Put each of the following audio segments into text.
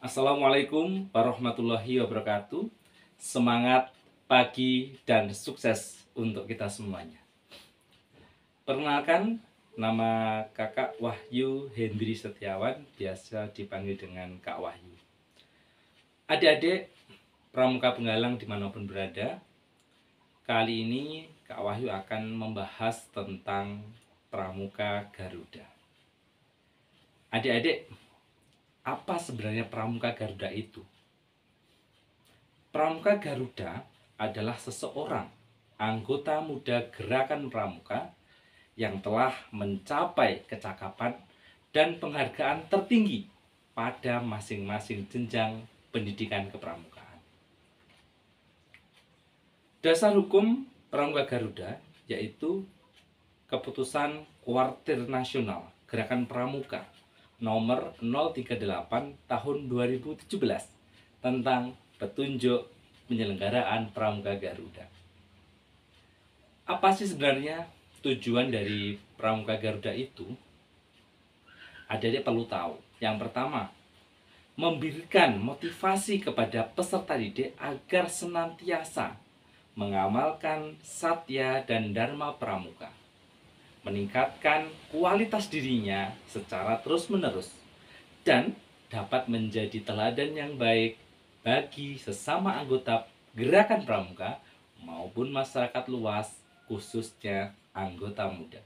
Assalamualaikum warahmatullahi wabarakatuh. Semangat pagi dan sukses untuk kita semuanya. Perkenalkan, nama kakak Wahyu Hendri Setiawan, biasa dipanggil dengan Kak Wahyu. Adik-adik pramuka penggalang dimanapun berada, kali ini Kak Wahyu akan membahas tentang pramuka Garuda. Adik-adik, apa sebenarnya pramuka Garuda itu? Pramuka Garuda adalah seseorang anggota muda gerakan pramuka yang telah mencapai kecakapan dan penghargaan tertinggi pada masing-masing jenjang pendidikan kepramukaan. Dasar hukum pramuka Garuda yaitu Keputusan Kuartir Nasional Gerakan Pramuka nomor 038 tahun 2017 tentang petunjuk penyelenggaraan pramuka Garuda. Apa sih sebenarnya tujuan dari pramuka Garuda itu? Adik-adik perlu tahu. Yang pertama, memberikan motivasi kepada peserta didik agar senantiasa mengamalkan satya dan dharma pramuka, meningkatkan kualitas dirinya secara terus-menerus, dan dapat menjadi teladan yang baik bagi sesama anggota gerakan pramuka maupun masyarakat luas, khususnya anggota muda.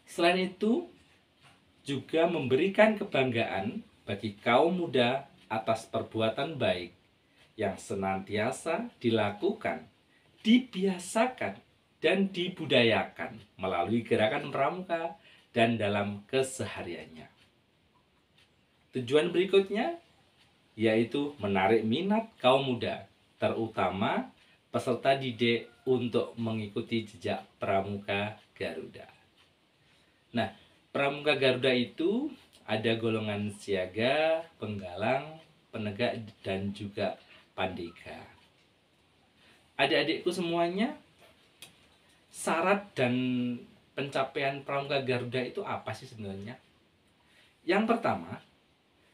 Selain itu, juga memberikan kebanggaan bagi kaum muda atas perbuatan baik yang senantiasa dilakukan, dibiasakan, dan dibudayakan melalui gerakan pramuka dan dalam kesehariannya. Tujuan berikutnya yaitu menarik minat kaum muda, terutama peserta didik untuk mengikuti jejak pramuka Garuda. Nah, pramuka Garuda itu ada golongan siaga, penggalang, penegak, dan juga pandega. Adik-adikku semuanya, syarat dan pencapaian pramuka Garuda itu apa sih sebenarnya? Yang pertama,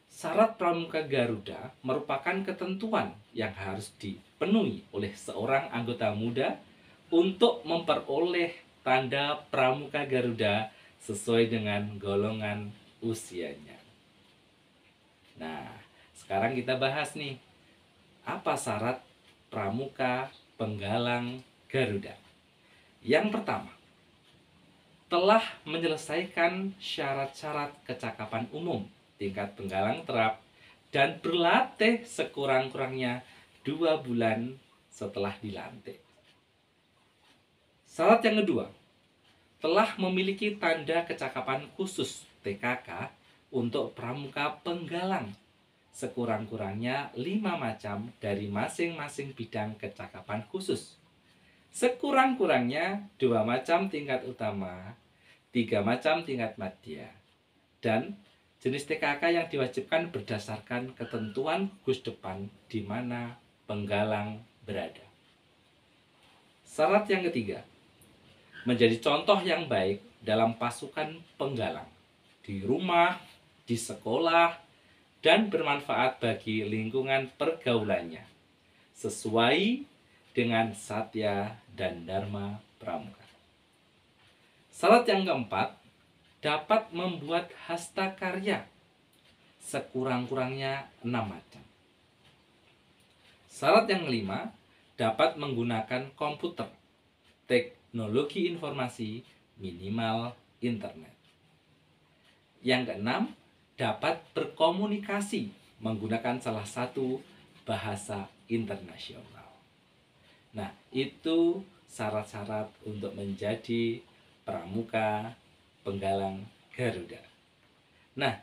syarat pramuka Garuda merupakan ketentuan yang harus dipenuhi oleh seorang anggota muda untuk memperoleh tanda pramuka Garuda sesuai dengan golongan usianya. Nah, sekarang kita bahas nih, apa syarat pramuka penggalang Garuda? Yang pertama, telah menyelesaikan syarat-syarat kecakapan umum tingkat penggalang terap dan berlatih sekurang-kurangnya 2 bulan setelah dilantik. Syarat yang kedua, telah memiliki tanda kecakapan khusus TKK untuk pramuka penggalang sekurang-kurangnya 5 macam dari masing-masing bidang kecakapan khusus. Sekurang-kurangnya 2 macam tingkat utama, 3 macam tingkat madya, dan jenis TKK yang diwajibkan berdasarkan ketentuan gugus depan di mana penggalang berada. Syarat yang ketiga, menjadi contoh yang baik dalam pasukan penggalang, di rumah, di sekolah, dan bermanfaat bagi lingkungan pergaulannya, sesuai dengan satya dan dharma pramuka. Syarat yang keempat, dapat membuat hasta karya sekurang-kurangnya 6 macam. Syarat yang kelima, dapat menggunakan komputer, teknologi informasi, minimal internet. Yang keenam, dapat berkomunikasi menggunakan salah satu bahasa internasional. Nah, itu syarat-syarat untuk menjadi pramuka penggalang Garuda. Nah,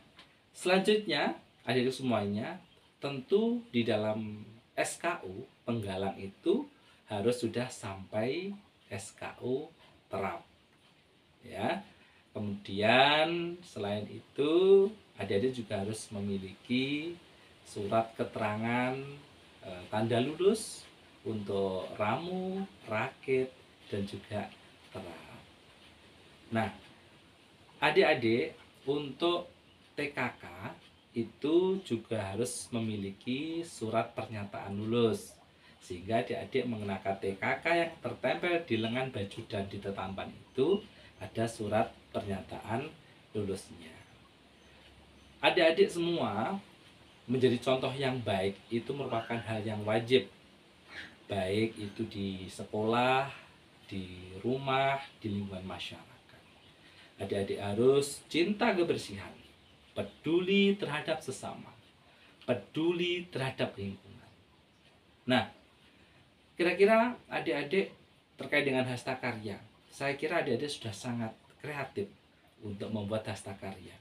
selanjutnya adik semuanya, tentu di dalam SKU penggalang itu harus sudah sampai SKU terap. Ya. Kemudian selain itu adik-adik juga harus memiliki surat keterangan tanda lulus untuk ramu, rakit, dan juga terap. Nah, adik-adik untuk TKK itu juga harus memiliki surat pernyataan lulus, sehingga adik-adik mengenakan TKK yang tertempel di lengan baju dan di tetampan itu ada surat pernyataan lulusnya. Adik-adik semua menjadi contoh yang baik itu merupakan hal yang wajib, baik itu di sekolah, di rumah, di lingkungan masyarakat. Adik-adik harus cinta kebersihan, peduli terhadap sesama, peduli terhadap lingkungan. Nah, kira-kira adik-adik terkait dengan hastakarya, saya kira adik-adik sudah sangat kreatif untuk membuat hastakarya.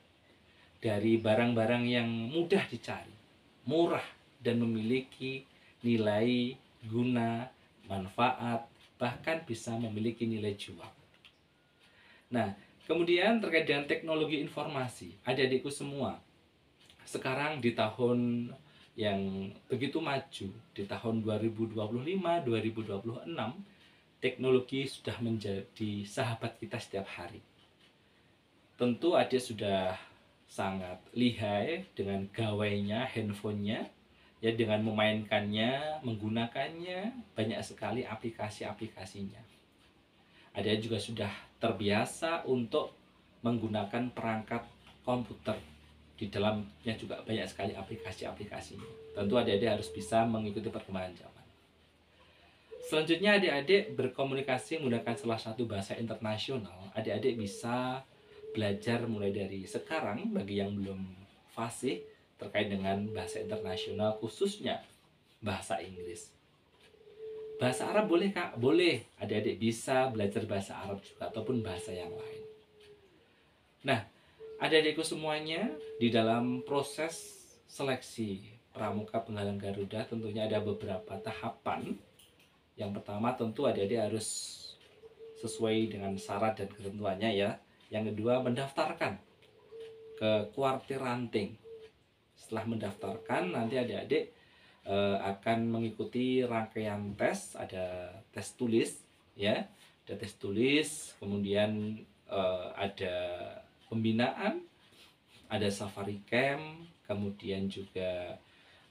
Dari barang-barang yang mudah dicari, murah, dan memiliki nilai, guna, manfaat, bahkan bisa memiliki nilai jual. Nah, kemudian terkait dengan teknologi informasi, adik-adikku semua, sekarang di tahun yang begitu maju, di tahun 2025-2026, teknologi sudah menjadi sahabat kita setiap hari. Tentu adik sudah sangat lihai dengan gawainya, handphonenya, ya, dengan memainkannya, menggunakannya, banyak sekali aplikasi-aplikasinya. Adik juga sudah terbiasa untuk menggunakan perangkat komputer. Di dalamnya juga banyak sekali aplikasi-aplikasinya. Tentu adik-adik harus bisa mengikuti perkembangan zaman. Selanjutnya adik-adik berkomunikasi menggunakan salah satu bahasa internasional. Adik-adik bisa belajar mulai dari sekarang bagi yang belum fasih terkait dengan bahasa internasional, khususnya bahasa Inggris. Bahasa Arab boleh Kak? Boleh. Adik-adik bisa belajar bahasa Arab juga ataupun bahasa yang lain. Nah, adik-adikku semuanya, di dalam proses seleksi Pramuka Penggalang Garuda tentunya ada beberapa tahapan. Yang pertama tentu adik-adik harus sesuai dengan syarat dan ketentuannya ya. Yang kedua, mendaftarkan ke kuartir ranting. Setelah mendaftarkan, nanti adik-adik akan mengikuti rangkaian tes. Ada tes tulis ya, ada tes tulis, kemudian ada pembinaan, ada safari camp, kemudian juga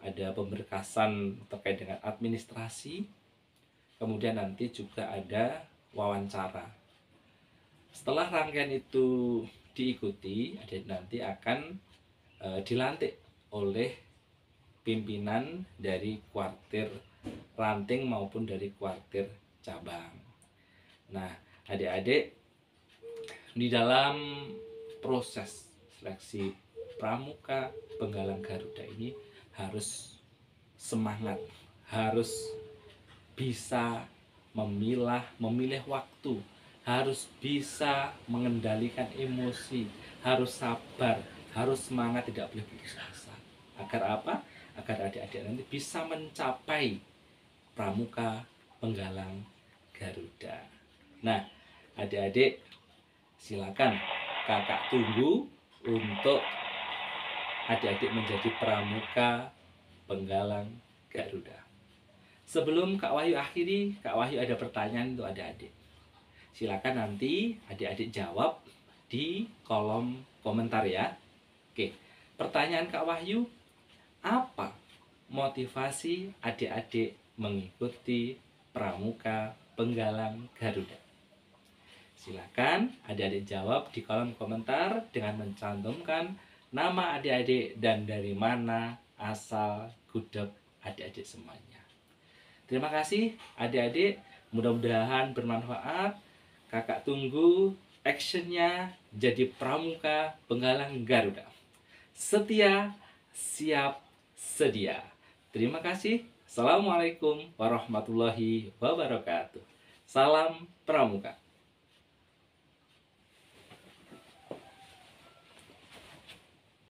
ada pemberkasan terkait dengan administrasi, kemudian nanti juga ada wawancara. Setelah rangkaian itu diikuti, adik nanti akan dilantik oleh pimpinan dari kuartir ranting maupun dari kuartir cabang. Nah, adik-adik di dalam proses seleksi Pramuka Penggalang Garuda ini harus semangat, harus bisa memilih waktu, harus bisa mengendalikan emosi, harus sabar, harus semangat, tidak boleh putus asa. Agar apa? Agar adik-adik nanti bisa mencapai Pramuka Penggalang Garuda. Nah, adik-adik silakan kakak tunggu untuk adik-adik menjadi Pramuka Penggalang Garuda. Sebelum Kak Wahyu akhiri, Kak Wahyu ada pertanyaan untuk adik-adik. Silakan nanti adik-adik jawab di kolom komentar ya. Oke, pertanyaan Kak Wahyu, apa motivasi adik-adik mengikuti Pramuka Penggalang Garuda? Silakan adik-adik jawab di kolom komentar dengan mencantumkan nama adik-adik dan dari mana asal gudeg adik-adik semuanya. Terima kasih adik-adik, mudah-mudahan bermanfaat. Kakak tunggu actionnya jadi Pramuka Penggalang Garuda. Setia, siap, sedia. Terima kasih. Assalamualaikum warahmatullahi wabarakatuh. Salam Pramuka.